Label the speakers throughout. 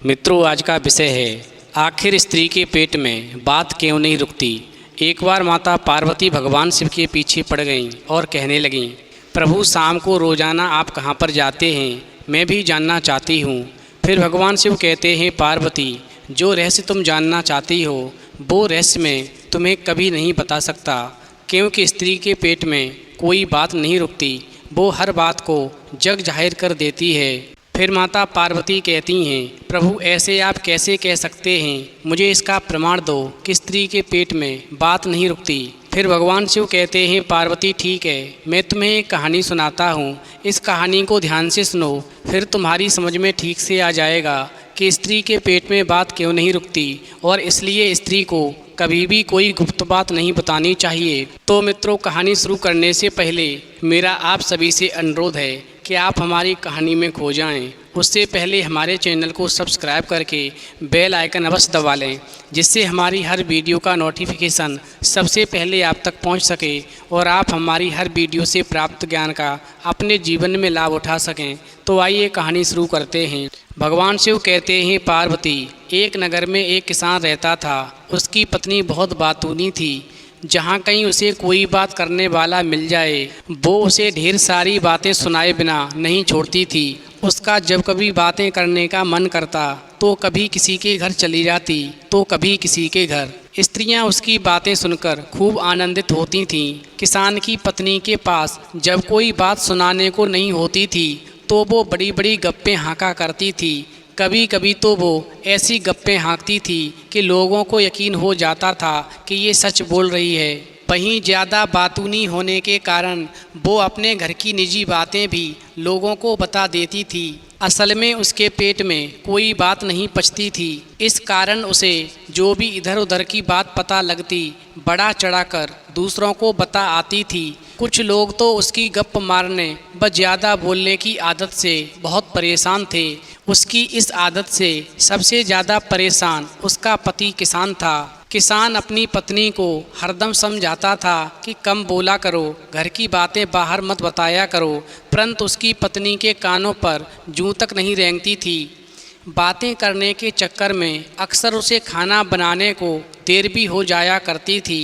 Speaker 1: मित्रों, आज का विषय है आखिर स्त्री के पेट में बात क्यों नहीं रुकती। एक बार माता पार्वती भगवान शिव के पीछे पड़ गईं और कहने लगीं, प्रभु शाम को रोज़ाना आप कहाँ पर जाते हैं, मैं भी जानना चाहती हूँ। फिर भगवान शिव कहते हैं, पार्वती जो रहस्य तुम जानना चाहती हो वो रहस्य मैं तुम्हें कभी नहीं बता सकता, क्योंकि स्त्री के पेट में कोई बात नहीं रुकती, वो हर बात को जग जाहिर कर देती है। फिर माता पार्वती कहती हैं, प्रभु ऐसे आप कैसे कह सकते हैं, मुझे इसका प्रमाण दो कि स्त्री के पेट में बात नहीं रुकती। फिर भगवान शिव कहते हैं, पार्वती ठीक है, मैं तुम्हें एक कहानी सुनाता हूँ, इस कहानी को ध्यान से सुनो, फिर तुम्हारी समझ में ठीक से आ जाएगा कि स्त्री के पेट में बात क्यों नहीं रुकती और इसलिए स्त्री को कभी भी कोई गुप्त बात नहीं बतानी चाहिए। तो मित्रों, कहानी शुरू करने से पहले मेरा आप सभी से अनुरोध है कि आप हमारी कहानी में खो जाएं। उससे पहले हमारे चैनल को सब्सक्राइब करके बेल आइकन अवश्य दबा लें, जिससे हमारी हर वीडियो का नोटिफिकेशन सबसे पहले आप तक पहुंच सके और आप हमारी हर वीडियो से प्राप्त ज्ञान का अपने जीवन में लाभ उठा सकें। तो आइए कहानी शुरू करते हैं। भगवान शिव कहते हैं, पार्वती एक नगर में एक किसान रहता था। उसकी पत्नी बहुत बातूनी थी। जहाँ कहीं उसे कोई बात करने वाला मिल जाए वो उसे ढेर सारी बातें सुनाए बिना नहीं छोड़ती थी। उसका जब कभी बातें करने का मन करता तो कभी किसी के घर चली जाती तो कभी किसी के घर। स्त्रियां उसकी बातें सुनकर खूब आनंदित होती थीं। किसान की पत्नी के पास जब कोई बात सुनाने को नहीं होती थी तो वो बड़ी बड़ी गप्पें हाँका करती थी। कभी कभी तो वो ऐसी गप्पें हाँकती थी कि लोगों को यकीन हो जाता था कि ये सच बोल रही है। वहीं ज़्यादा बातूनी होने के कारण वो अपने घर की निजी बातें भी लोगों को बता देती थी। असल में उसके पेट में कोई बात नहीं पचती थी। इस कारण उसे जो भी इधर उधर की बात पता लगती बड़ा चढ़ाकर दूसरों को बता आती थी। कुछ लोग तो उसकी गप मारने व ज़्यादा बोलने की आदत से बहुत परेशान थे। उसकी इस आदत से सबसे ज़्यादा परेशान उसका पति किसान था। किसान अपनी पत्नी को हरदम समझाता था कि कम बोला करो, घर की बातें बाहर मत बताया करो, परंतु उसकी पत्नी के कानों पर जूं तक नहीं रेंगती थी। बातें करने के चक्कर में अक्सर उसे खाना बनाने को देर भी हो जाया करती थी।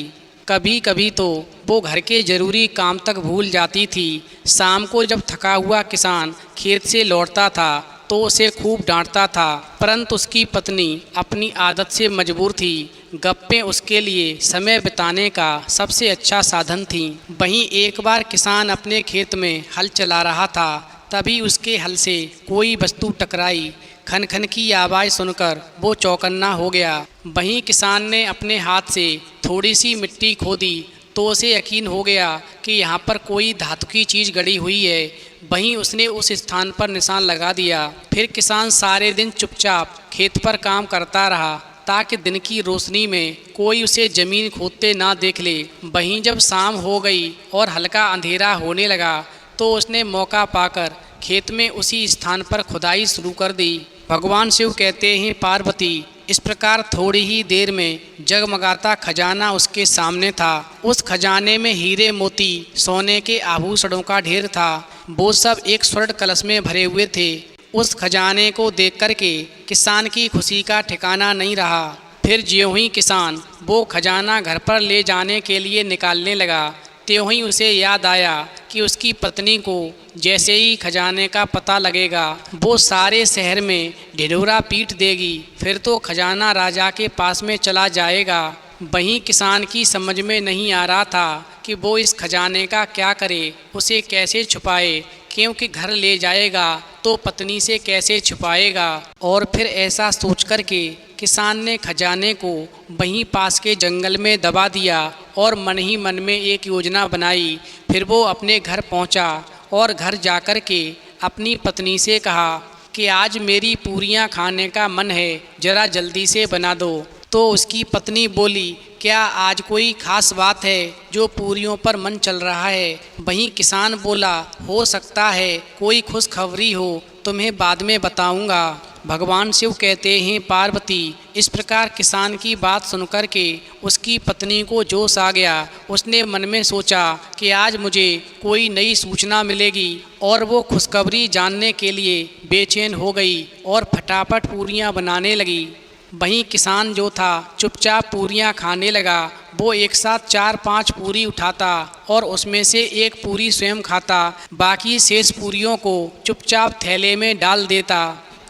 Speaker 1: कभी कभी तो वो घर के ज़रूरी काम तक भूल जाती थी। शाम को जब थका हुआ किसान खेत से लौटता था तो उसे खूब डांटता था, परंतु उसकी पत्नी अपनी आदत से मजबूर थी। गप्पें उसके लिए समय बिताने का सबसे अच्छा साधन थी। वहीं एक बार किसान अपने खेत में हल चला रहा था, तभी उसके हल से कोई वस्तु टकराई। खन खन की आवाज़ सुनकर वो चौकन्ना हो गया। वहीं किसान ने अपने हाथ से थोड़ी सी मिट्टी खोदी तो उसे यकीन हो गया कि यहाँ पर कोई धातु की चीज़ गड़ी हुई है। वहीं उसने उस स्थान पर निशान लगा दिया। फिर किसान सारे दिन चुपचाप खेत पर काम करता रहा ताकि दिन की रोशनी में कोई उसे ज़मीन खोदते ना देख ले। वहीं जब शाम हो गई और हल्का अंधेरा होने लगा तो उसने मौका पाकर खेत में उसी स्थान पर खुदाई शुरू कर दी। भगवान शिव कहते हैं, पार्वती इस प्रकार थोड़ी ही देर में जगमगाता खजाना उसके सामने था। उस खजाने में हीरे मोती सोने के आभूषणों का ढेर था। वो सब एक स्वर्ण कलश में भरे हुए थे। उस खजाने को देख करके किसान की खुशी का ठिकाना नहीं रहा। फिर ज्यों ही किसान वो खजाना घर पर ले जाने के लिए निकालने लगा त्यों ही उसे याद आया कि उसकी पत्नी को जैसे ही खजाने का पता लगेगा वो सारे शहर में ढिढोरा पीट देगी, फिर तो खजाना राजा के पास में चला जाएगा। वहीं किसान की समझ में नहीं आ रहा था कि वो इस खजाने का क्या करे, उसे कैसे छुपाए, क्योंकि घर ले जाएगा तो पत्नी से कैसे छुपाएगा। और फिर ऐसा सोच कर के किसान ने खजाने को वहीं पास के जंगल में दबा दिया और मन ही मन में एक योजना बनाई। फिर वो अपने घर पहुंचा और घर जाकर के अपनी पत्नी से कहा कि आज मेरी पूरियां खाने का मन है, ज़रा जल्दी से बना दो। तो उसकी पत्नी बोली, क्या आज कोई ख़ास बात है जो पूरियों पर मन चल रहा है? वहीं किसान बोला, हो सकता है कोई खुशखबरी हो, तुम्हें बाद में बताऊंगा। भगवान शिव कहते हैं, पार्वती। इस प्रकार किसान की बात सुनकर के उसकी पत्नी को जोश आ गया। उसने मन में सोचा कि आज मुझे कोई नई सूचना मिलेगी, और वो खुशखबरी जानने के लिए बेचैन हो गई और फटाफट पूरियां बनाने लगी। वहीं किसान जो था चुपचाप पूरियां खाने लगा। वो एक साथ 4-5 पूरी उठाता और उसमें से एक पूरी स्वयं खाता, बाकी शेष पूरियों को चुपचाप थैले में डाल देता।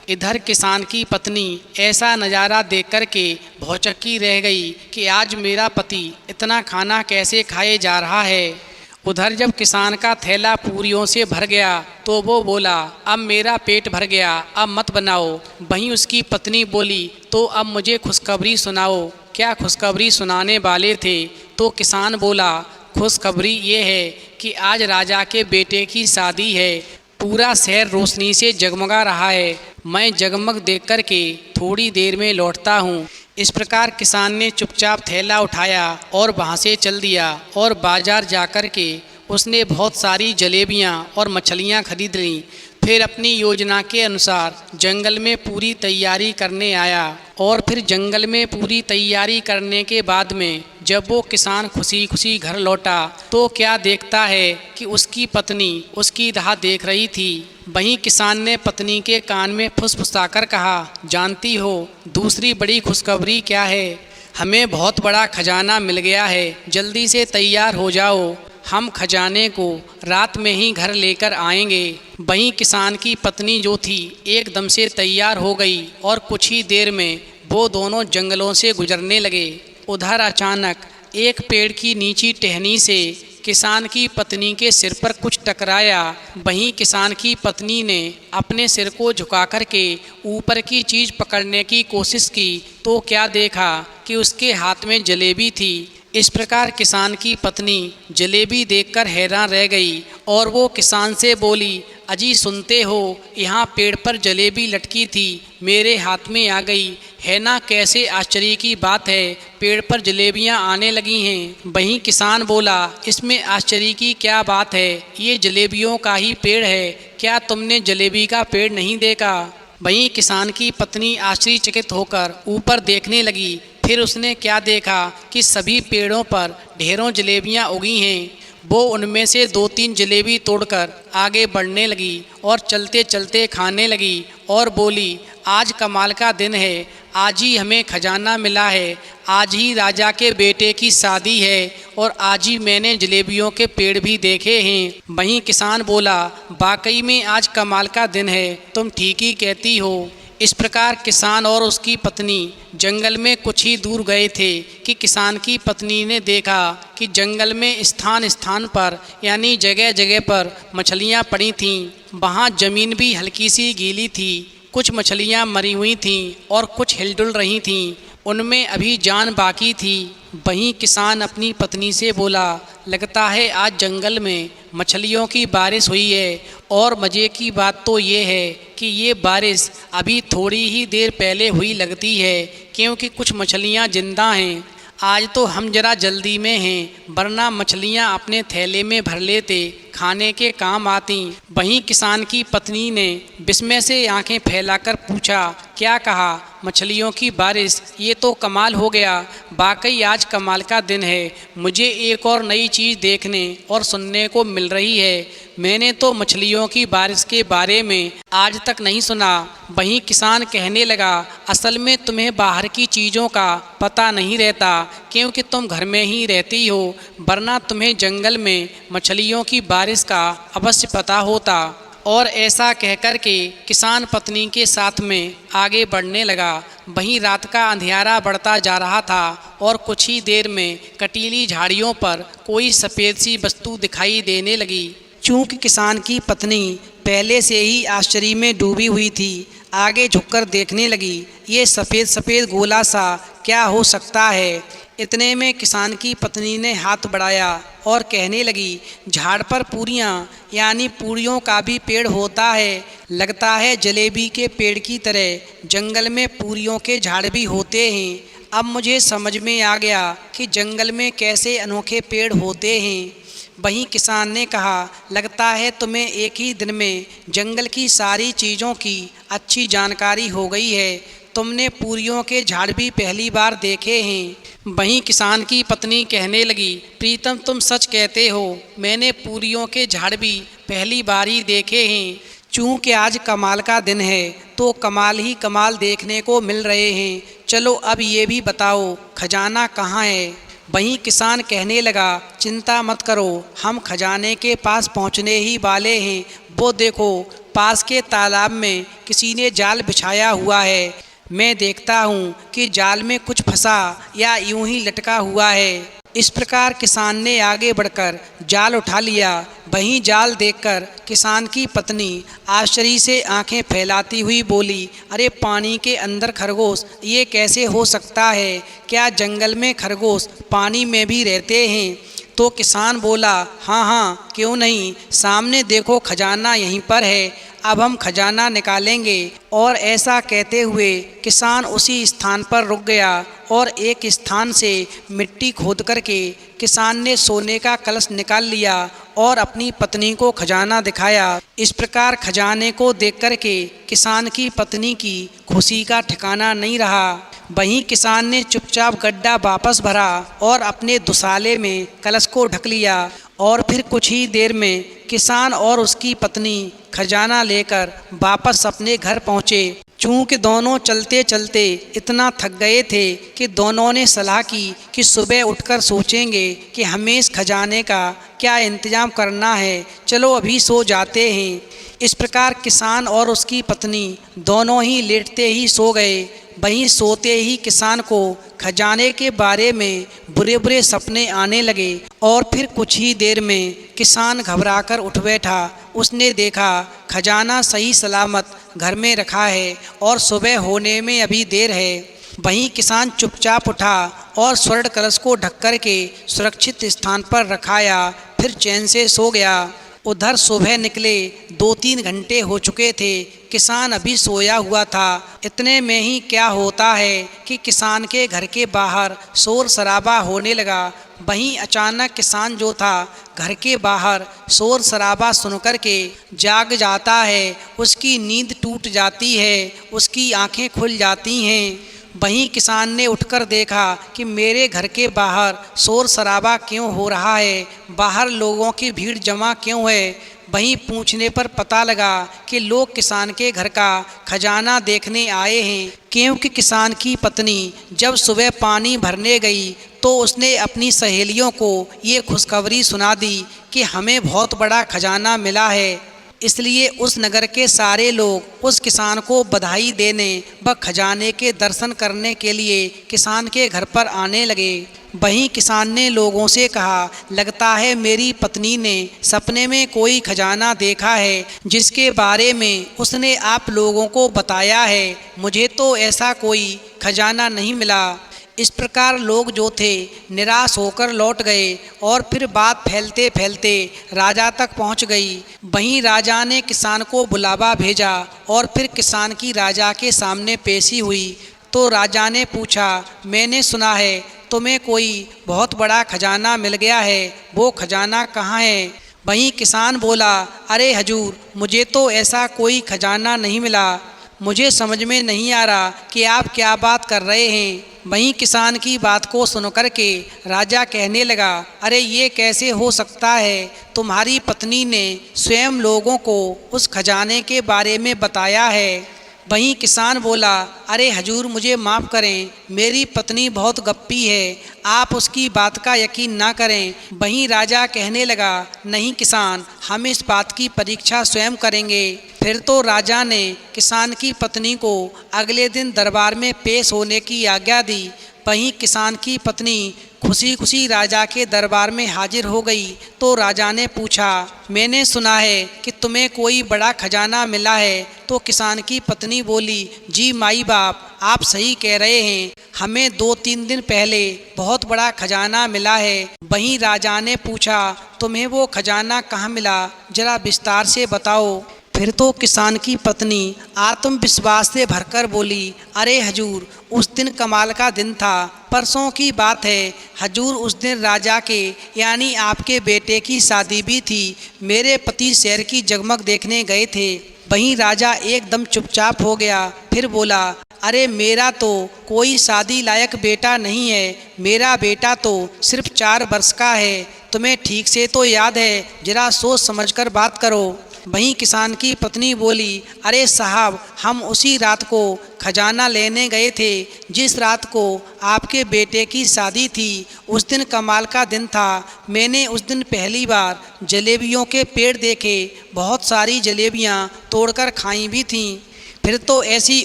Speaker 1: इधर किसान की पत्नी ऐसा नज़ारा देख कर के भौचक्की रह गई कि आज मेरा पति इतना खाना कैसे खाए जा रहा है। उधर जब किसान का थैला पूरियों से भर गया तो वो बोला, अब मेरा पेट भर गया, अब मत बनाओ। वहीं उसकी पत्नी बोली, तो अब मुझे खुशखबरी सुनाओ, क्या खुशखबरी सुनाने वाले थे? तो किसान बोला, खुशखबरी ये है कि आज राजा के बेटे की शादी है। पूरा शहर रोशनी से जगमगा रहा है। मैं जगमग देख कर के थोड़ी देर में लौटता हूँ। इस प्रकार किसान ने चुपचाप थैला उठाया और वहाँ से चल दिया और बाजार जाकर के उसने बहुत सारी जलेबियाँ और मछलियाँ खरीद लीं। फिर अपनी योजना के अनुसार जंगल में पूरी तैयारी करने आया। और फिर जंगल में पूरी तैयारी करने के बाद में जब वो किसान खुशी खुशी घर लौटा तो क्या देखता है कि उसकी पत्नी उसकी राह देख रही थी। वहीं किसान ने पत्नी के कान में फुसफुसाकर कहा, जानती हो दूसरी बड़ी खुशखबरी क्या है? हमें बहुत बड़ा खजाना मिल गया है, जल्दी से तैयार हो जाओ, हम खजाने को रात में ही घर लेकर आएंगे। वहीं किसान की पत्नी जो थी एकदम से तैयार हो गई और कुछ ही देर में वो दोनों जंगलों से गुजरने लगे। उधर अचानक एक पेड़ की नीची टहनी से किसान की पत्नी के सिर पर कुछ टकराया। वहीं किसान की पत्नी ने अपने सिर को झुका कर के ऊपर की चीज़ पकड़ने की कोशिश की तो क्या देखा कि उसके हाथ में जलेबी थी। इस प्रकार किसान की पत्नी जलेबी देखकर हैरान रह गई और वो किसान से बोली, अजी सुनते हो, यहाँ पेड़ पर जलेबी लटकी थी, मेरे हाथ में आ गई है ना, कैसे आश्चर्य की बात है, पेड़ पर जलेबियाँ आने लगी हैं। वहीं किसान बोला, इसमें आश्चर्य की क्या बात है, ये जलेबियों का ही पेड़ है, क्या तुमने जलेबी का पेड़ नहीं देखा? वहीं किसान की पत्नी आश्चर्यचकित होकर ऊपर देखने लगी। फिर उसने क्या देखा कि सभी पेड़ों पर ढेरों जलेबियाँ उगी हैं। वो उनमें से 2-3 जलेबी तोड़कर आगे बढ़ने लगी और चलते चलते खाने लगी और बोली, आज कमाल का दिन है, आज ही हमें खजाना मिला है, आज ही राजा के बेटे की शादी है और आज ही मैंने जलेबियों के पेड़ भी देखे हैं। वहीं किसान बोला, वाकई में आज कमाल का दिन है, तुम ठीक ही कहती हो। इस प्रकार किसान और उसकी पत्नी जंगल में कुछ ही दूर गए थे कि किसान की पत्नी ने देखा कि जंगल में स्थान स्थान पर यानी जगह जगह पर मछलियाँ पड़ी थीं। वहाँ ज़मीन भी हल्की सी गीली थी, कुछ मछलियाँ मरी हुई थीं और कुछ हिलडुल रही थीं, उनमें अभी जान बाकी थी। वहीं किसान अपनी पत्नी से बोला, लगता है आज जंगल में मछलियों की बारिश हुई है और मज़े की बात तो ये है कि ये बारिश अभी थोड़ी ही देर पहले हुई लगती है, क्योंकि कुछ मछलियाँ जिंदा हैं। आज तो हम जरा जल्दी में हैं, वरना मछलियाँ अपने थैले में भर लेते, खाने के काम आती। वहीं किसान की पत्नी ने विस्मय से आंखें फैलाकर पूछा, क्या कहा? मछलियों की बारिश, ये तो कमाल हो गया, वाकई आज कमाल का दिन है, मुझे एक और नई चीज़ देखने और सुनने को मिल रही है। मैंने तो मछलियों की बारिश के बारे में आज तक नहीं सुना। वहीं किसान कहने लगा, असल में तुम्हें बाहर की चीज़ों का पता नहीं रहता, क्योंकि तुम घर में ही रहती हो, वरना तुम्हें जंगल में मछलियों की बारिश का अवश्य पता होता। और ऐसा कहकर के किसान पत्नी के साथ में आगे बढ़ने लगा। वहीं रात का अंधियारा बढ़ता जा रहा था और कुछ ही देर में कटीली झाड़ियों पर कोई सफ़ेद सी वस्तु दिखाई देने लगी। चूँकि किसान की पत्नी पहले से ही आश्चर्य में डूबी हुई थी, आगे झुककर देखने लगी, ये सफ़ेद सफ़ेद गोला सा क्या हो सकता है। इतने में किसान की पत्नी ने हाथ बढ़ाया और कहने लगी, झाड़ पर पूरियाँ यानी पूरियों का भी पेड़ होता है, लगता है जलेबी के पेड़ की तरह जंगल में पूरियों के झाड़ भी होते हैं। अब मुझे समझ में आ गया कि जंगल में कैसे अनोखे पेड़ होते हैं। वहीं किसान ने कहा, लगता है तुम्हें एक ही दिन में जंगल की सारी चीज़ों की
Speaker 2: अच्छी जानकारी हो गई है। तुमने पूरियों के झाड़ भी पहली बार देखे हैं।
Speaker 1: वहीं किसान की पत्नी कहने लगी, प्रीतम तुम सच कहते हो, मैंने पूरियों के झाड़ भी पहली बार ही देखे हैं।
Speaker 2: चूँकि आज कमाल का दिन है तो कमाल ही कमाल देखने को मिल रहे हैं। चलो अब ये भी बताओ खजाना कहाँ है।
Speaker 1: वहीं किसान कहने लगा, चिंता मत करो, हम खजाने के पास पहुंचने ही वाले हैं। वो देखो पास के तालाब में किसी ने जाल बिछाया हुआ है। मैं देखता हूँ कि जाल में कुछ फंसा या यूं ही लटका हुआ है।
Speaker 2: इस प्रकार किसान ने आगे बढ़कर जाल उठा लिया। वहीं जाल देखकर किसान की पत्नी आश्चर्य से आंखें फैलाती हुई बोली, अरे पानी के अंदर खरगोश, ये कैसे हो सकता है? क्या जंगल में खरगोश पानी में भी रहते हैं? तो किसान बोला, हाँ हाँ क्यों नहीं, सामने देखो खजाना यहीं पर है, अब हम खजाना निकालेंगे। और ऐसा कहते हुए किसान उसी स्थान पर रुक गया और एक स्थान से मिट्टी खोद करके किसान ने सोने का कलश निकाल लिया और अपनी पत्नी को खजाना दिखाया। इस प्रकार खजाने को देख करके किसान की पत्नी की खुशी का ठिकाना नहीं रहा। वहीं किसान ने चुपचाप गड्ढा वापस भरा और अपने दुसाले में कलश को ढक लिया और फिर कुछ ही देर में किसान और उसकी पत्नी खजाना लेकर वापस अपने घर पहुँचे। चूँकि दोनों चलते चलते इतना थक गए थे कि दोनों ने सलाह की कि सुबह उठकर सोचेंगे कि हमें इस खजाने का क्या इंतज़ाम करना है, चलो अभी सो जाते हैं। इस प्रकार किसान और उसकी पत्नी दोनों ही लेटते ही सो गए। वहीं सोते ही किसान को खजाने के बारे में बुरे बुरे सपने आने लगे और फिर कुछ ही देर में किसान घबराकर उठ बैठा। उसने देखा खजाना सही सलामत घर में रखा है और सुबह होने में अभी देर है। वहीं किसान चुपचाप उठा और स्वर्ण कलश को ढक कर के सुरक्षित स्थान पर रखाया, फिर चैन से सो गया। उधर सुबह निकले 2-3 घंटे हो चुके थे, किसान अभी सोया हुआ था। इतने में ही क्या होता है कि किसान के घर के बाहर शोर शराबा होने लगा। वहीं अचानक किसान जो था घर के बाहर शोर शराबा सुनकर के जाग जाता है। उसकी नींद टूट जाती है, उसकी आंखें खुल जाती हैं। वहीं किसान ने उठकर देखा कि मेरे घर के बाहर शोर शराबा क्यों हो रहा है, बाहर लोगों की भीड़ जमा क्यों है। वहीं पूछने पर पता लगा कि लोग किसान के घर का खजाना देखने आए हैं, क्योंकि किसान की पत्नी जब सुबह पानी भरने गई तो उसने अपनी सहेलियों को ये खुशखबरी सुना दी कि हमें बहुत बड़ा खजाना मिला है। इसलिए उस नगर के सारे लोग उस किसान को बधाई देने व खजाने के दर्शन करने के लिए किसान के घर पर आने लगे। वहीं किसान ने लोगों से कहा, लगता है मेरी पत्नी ने सपने में कोई खजाना देखा है जिसके बारे में उसने आप लोगों को बताया है। मुझे तो ऐसा कोई खजाना नहीं मिला। इस प्रकार लोग जो थे निराश होकर लौट गए और फिर बात फैलते फैलते राजा तक पहुंच गई। वहीं राजा ने किसान को बुलावा भेजा और फिर किसान की राजा के सामने पेशी हुई। तो राजा ने पूछा, मैंने सुना है तुम्हें कोई बहुत बड़ा खजाना मिल गया है, वो खजाना कहाँ है? वहीं किसान बोला, अरे हजूर, मुझे तो ऐसा कोई खजाना नहीं मिला। मुझे समझ में नहीं आ रहा कि आप क्या बात कर रहे हैं। वहीं किसान की बात को सुनकर के राजा कहने लगा, अरे ये कैसे हो सकता है, तुम्हारी पत्नी ने स्वयं लोगों को उस खजाने के बारे में बताया है। वहीं किसान बोला, अरे हजूर मुझे माफ़ करें, मेरी पत्नी बहुत गप्पी है, आप उसकी बात का यकीन ना करें। वहीं राजा कहने लगा, नहीं किसान, हम इस बात की परीक्षा स्वयं करेंगे। फिर तो राजा ने किसान की पत्नी को अगले दिन दरबार में पेश होने की आज्ञा दी। वहीं किसान की पत्नी खुशी खुशी राजा के दरबार में हाजिर हो गई। तो राजा ने पूछा, मैंने सुना है कि तुम्हें कोई बड़ा खजाना मिला है। तो किसान की पत्नी बोली, जी माई बाप, आप सही कह रहे हैं, हमें 2-3 दिन पहले बहुत बड़ा खजाना मिला है। वहीं राजा ने पूछा, तुम्हें वो खजाना कहाँ मिला, जरा विस्तार से बताओ। फिर तो किसान की पत्नी आत्मविश्वास से भरकर बोली, अरे हजूर, उस दिन कमाल का दिन था, परसों की बात है हजूर। उस दिन राजा के यानी आपके बेटे की शादी भी थी। मेरे पति शहर की जगमग देखने गए थे। वहीं राजा एकदम चुपचाप हो गया। फिर बोला, अरे मेरा तो कोई शादी लायक बेटा नहीं है, मेरा बेटा तो सिर्फ 4 वर्ष का है। तुम्हें ठीक से तो याद है, जरा सोच समझकर बात करो। वहीं किसान की पत्नी बोली, अरे साहब, हम उसी रात को खजाना लेने गए थे जिस रात को आपके बेटे की शादी थी। उस दिन कमाल का दिन था। मैंने उस दिन पहली बार जलेबियों के पेड़ देखे, बहुत सारी जलेबियाँ तोड़कर खाई भी थीं। फिर तो ऐसी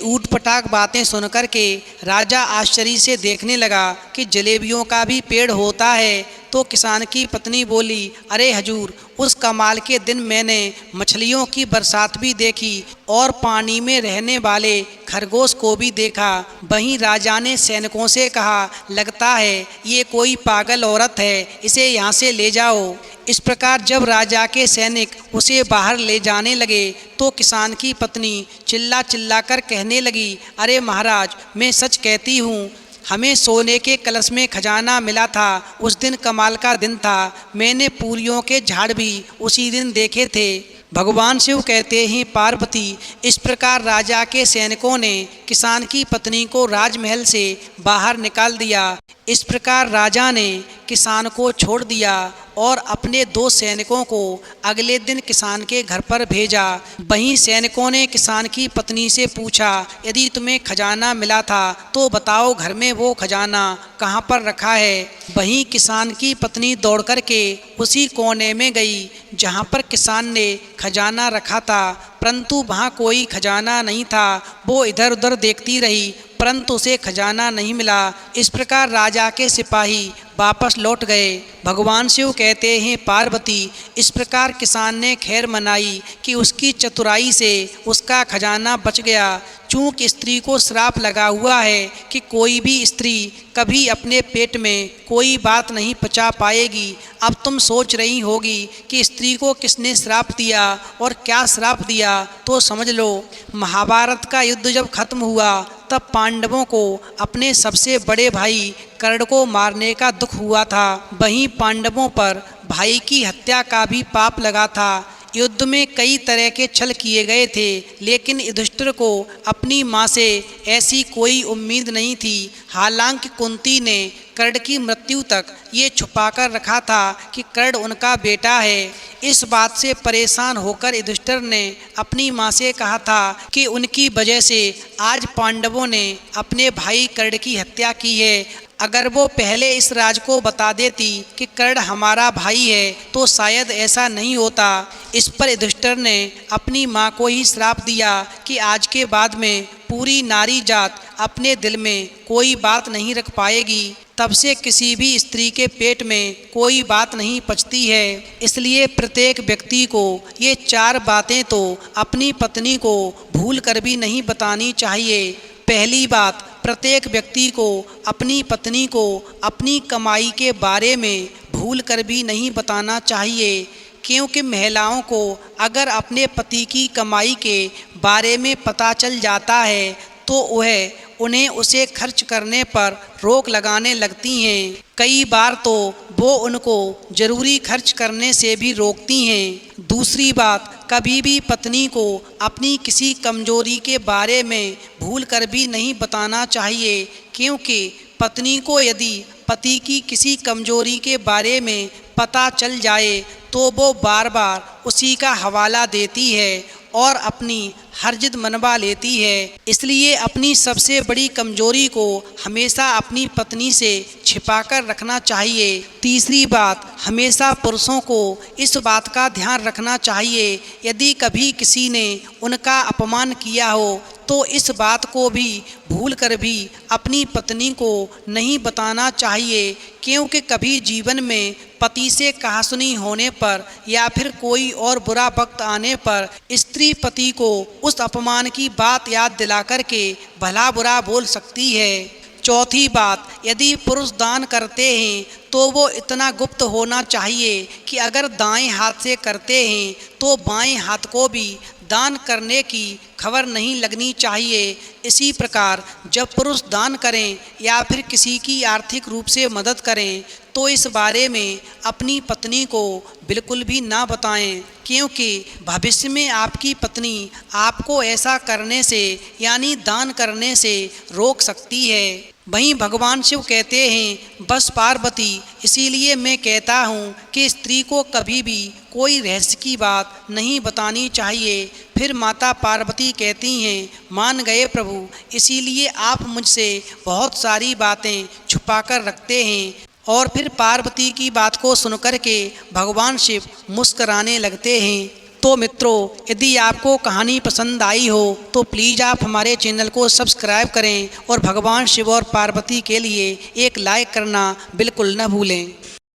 Speaker 2: ऊट पटाक बातें सुनकर के राजा आश्चर्य से देखने लगा कि जलेबियों का भी पेड़ होता है। तो किसान की पत्नी बोली, अरे हजूर, उस कमाल के दिन मैंने मछलियों की बरसात भी देखी और पानी में रहने वाले खरगोश को भी देखा। वहीं राजा ने सैनिकों से कहा, लगता है ये कोई पागल औरत है, इसे यहाँ से ले जाओ। इस प्रकार जब राजा के सैनिक उसे बाहर ले जाने लगे तो किसान की पत्नी चिल्ला चिल्ला कर कहने लगी, अरे महाराज, मैं सच कहती हूँ, हमें सोने के कलश में खजाना मिला था। उस दिन कमाल का दिन था। मैंने पूरियों के झाड़ भी उसी दिन देखे थे। भगवान शिव कहते हैं, पार्वती, इस प्रकार राजा के सैनिकों ने किसान की पत्नी को राजमहल से बाहर निकाल दिया। इस प्रकार राजा ने किसान को छोड़ दिया और अपने 2 सैनिकों को अगले दिन किसान के घर पर भेजा। वहीं सैनिकों ने किसान की पत्नी से पूछा, यदि तुम्हें खजाना मिला था तो बताओ घर में वो खजाना कहाँ पर रखा है। वहीं किसान की पत्नी दौड़ कर के उसी कोने में गई जहाँ पर किसान ने खजाना रखा था, परंतु वहाँ कोई खजाना नहीं था। वो इधर उधर देखती रही परंतु उसे खजाना नहीं मिला। इस प्रकार राजा के सिपाही वापस लौट गए। भगवान शिव कहते हैं, पार्वती, इस प्रकार किसान ने खैर मनाई कि उसकी चतुराई से उसका खजाना बच गया। चूँकि स्त्री को श्राप लगा हुआ है कि कोई भी स्त्री कभी अपने पेट में कोई बात नहीं पचा पाएगी। अब तुम सोच रही होगी कि स्त्री को किसने श्राप दिया और क्या श्राप दिया, तो समझ लो। महाभारत का युद्ध जब खत्म हुआ तब पांडवों को अपने सबसे बड़े भाई कर्ण को मारने का दुख हुआ था। वहीं पांडवों पर भाई की हत्या का भी पाप लगा था। युद्ध में कई तरह के छल किए गए थे, लेकिन युधिष्ठिर को अपनी माँ से ऐसी कोई उम्मीद नहीं थी। हालांकि कुंती ने कर्ण की मृत्यु तक ये छुपाकर रखा था कि कर्ण उनका बेटा है। इस बात से परेशान होकर युधिष्ठिर ने अपनी माँ से कहा था कि उनकी वजह से आज पांडवों ने अपने भाई कर्ण की हत्या की है। अगर वो पहले इस राज को बता देती कि कर्ण हमारा भाई है तो शायद ऐसा नहीं होता। इस पर युधिष्ठिर ने अपनी माँ को ही श्राप दिया कि आज के बाद में पूरी नारी जात अपने दिल में कोई बात नहीं रख पाएगी। तब से किसी भी स्त्री के पेट में कोई बात नहीं पचती है। इसलिए प्रत्येक व्यक्ति को ये 4 बातें तो अपनी पत्नी को भूल कर भी नहीं बतानी चाहिए। पहली बात, प्रत्येक व्यक्ति को अपनी पत्नी को अपनी कमाई के बारे में भूल कर भी नहीं बताना चाहिए, क्योंकि महिलाओं को अगर अपने पति की कमाई के बारे में पता चल जाता है तो वह उन्हें उसे खर्च करने पर रोक लगाने लगती हैं। कई बार तो वो उनको ज़रूरी खर्च करने से भी रोकती हैं। दूसरी बात, कभी भी पत्नी को अपनी किसी कमजोरी के बारे में भूल कर भी नहीं बताना चाहिए, क्योंकि पत्नी को यदि पति की किसी कमजोरी के बारे में पता चल जाए तो वो बार बार उसी का हवाला देती है और अपनी हर जिद मनवा लेती है। इसलिए अपनी सबसे बड़ी कमजोरी को हमेशा अपनी पत्नी से छिपाकर रखना चाहिए। तीसरी बात, हमेशा पुरुषों को इस बात का ध्यान रखना चाहिए, यदि कभी किसी ने उनका अपमान किया हो तो इस बात को भी भूल कर भी अपनी पत्नी को नहीं बताना चाहिए, क्योंकि कभी जीवन में पति से कहासुनी होने पर या फिर कोई और बुरा वक्त आने पर स्त्री पति को उस अपमान की बात याद दिला कर के भला बुरा बोल सकती है। चौथी बात, यदि पुरुष दान करते हैं तो वो इतना गुप्त होना चाहिए कि अगर दाएं हाथ से करते हैं तो बाएं हाथ को भी दान करने की खबर नहीं लगनी चाहिए। इसी प्रकार जब पुरुष दान करें या फिर किसी की आर्थिक रूप से मदद करें तो इस बारे में अपनी पत्नी को बिल्कुल भी ना बताएं, क्योंकि भविष्य में आपकी पत्नी आपको ऐसा करने से यानी दान करने से रोक सकती है। वहीं भगवान शिव कहते हैं, बस पार्वती, इसीलिए मैं कहता हूँ कि स्त्री को कभी भी कोई रहस्य की बात नहीं बतानी चाहिए। फिर माता पार्वती कहती हैं, मान गए प्रभु, इसीलिए आप मुझसे बहुत सारी बातें छुपा कर रखते हैं। और फिर पार्वती की बात को सुनकर के भगवान शिव मुस्कराने लगते हैं। तो मित्रों, यदि आपको कहानी पसंद आई हो तो प्लीज़ आप हमारे चैनल को सब्सक्राइब करें और भगवान शिव और पार्वती के लिए एक लाइक करना बिल्कुल न भूलें।